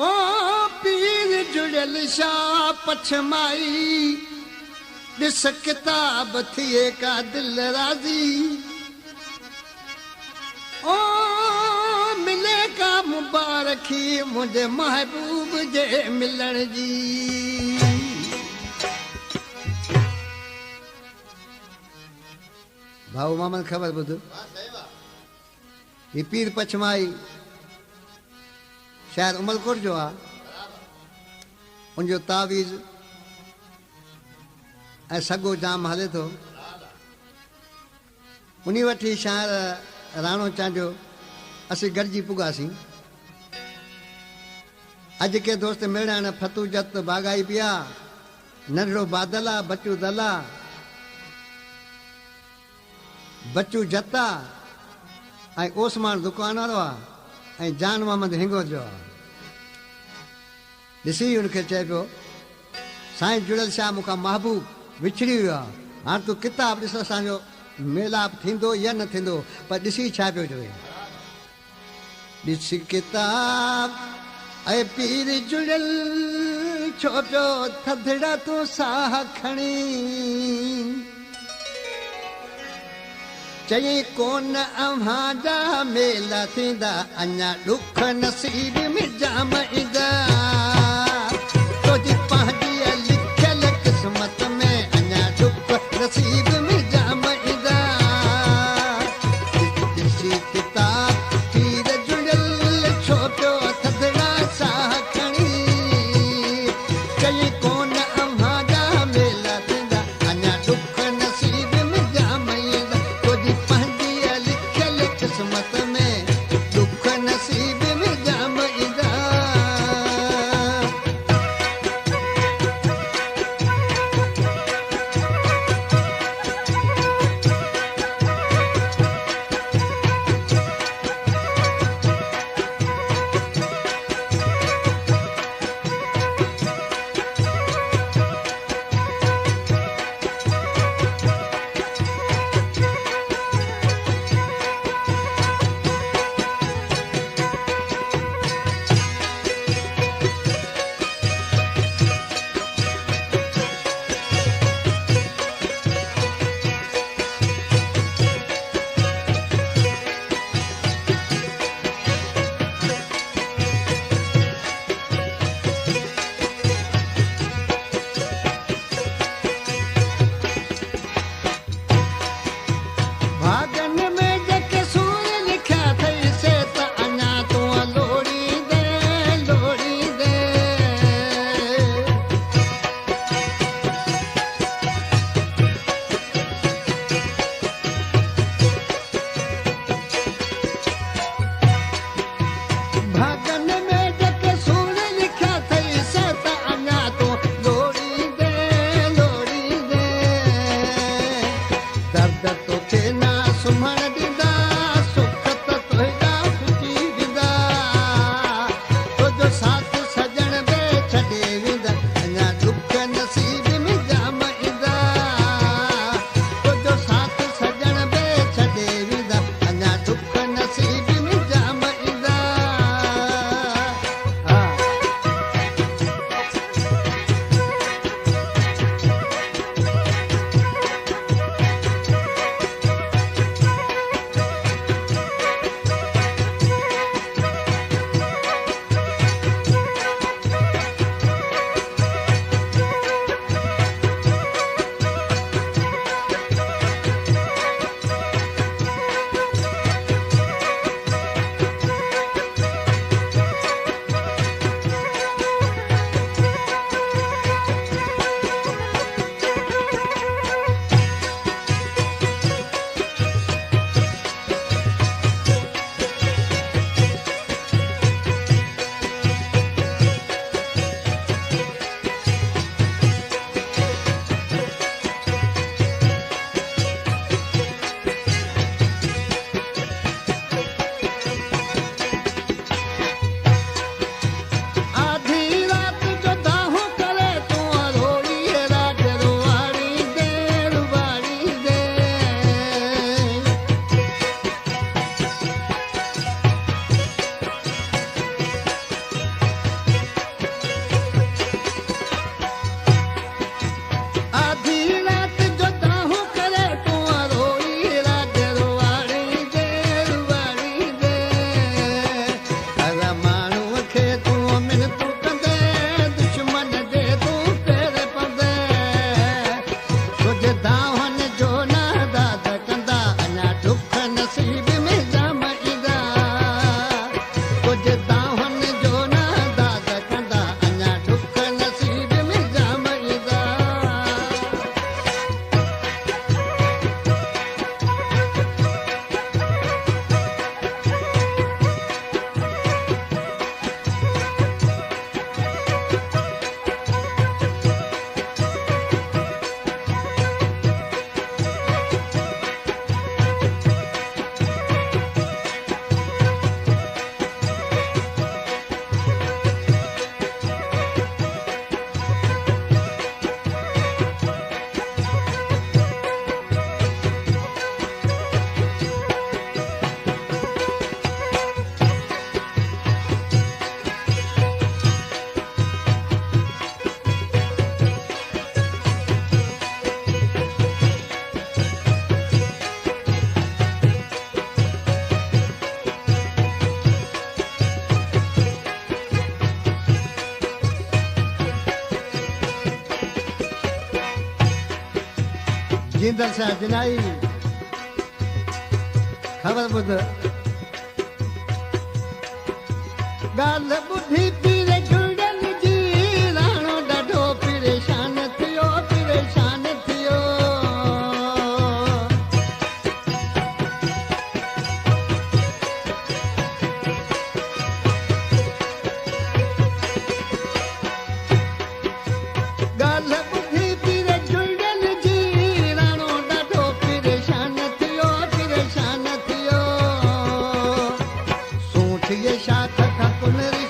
ओ पीर जुड़ियल शाह पछमाई ॾिस किताब थिए का दिल राज़ी ओ मिले का मुबारकी मुंहिंजे महबूब जे मिलण जी भाऊ मामन ख़बर ॿुध ही पीर पछमाई शायदि उमलकोट जो आहे उनजो तावीज़ ऐं सॻो जाम हले थो उन वठी शाइर राणो चांडियो असीं गॾिजी पुगासीं अॼु के दोस्त मिलण फतू जत बागाई पिया नंढड़ो बादल आहे बचू दला बचू जता ऐं ओसमान दुकान वारो आहे ऐं जान मोहम्मद हिंगो जो आहे ॾिसी हुनखे चए पियो साईं जुड़ियल शाह मूंखां महबूब विछड़ी वियो आहे हाणे तूं किताब ॾिस असांजो मेलाप थींदो या न थींदो पर ॾिसी छा पियो चवे ॾिस किताब ऐं पीर जुड़ियल छो पियो थधड़ा तूं साह खणी चई कोन अव्हां जा मेला थींदा अञा ॾुख नसीब में जाम ईंदा तुंहिंजी पंहिंजी लिखियल क़िस्मत में अञा ॾुख नसीब में जाम ईंदा ॾिसी किताब पीर जुड़ियल छो पियो थधड़ा साह खणी चई कोन अव्हां जा मेला थींदा अञा ॾुख नसीब में जाम ईंदा किस्मत में दुख नसीब में जाम ईंदा इंदर सां दिनाई ख़बर ॿुध ॻाल्हि ॿुधी पीर झुंडन जी राणो ॾाढो परेशान थियो परेशान थियो ॻाल्हि ॿुधी पीर झुंडन जी राणो ॾाढो परेशान थियो सूंठ ये शाख का पुनरी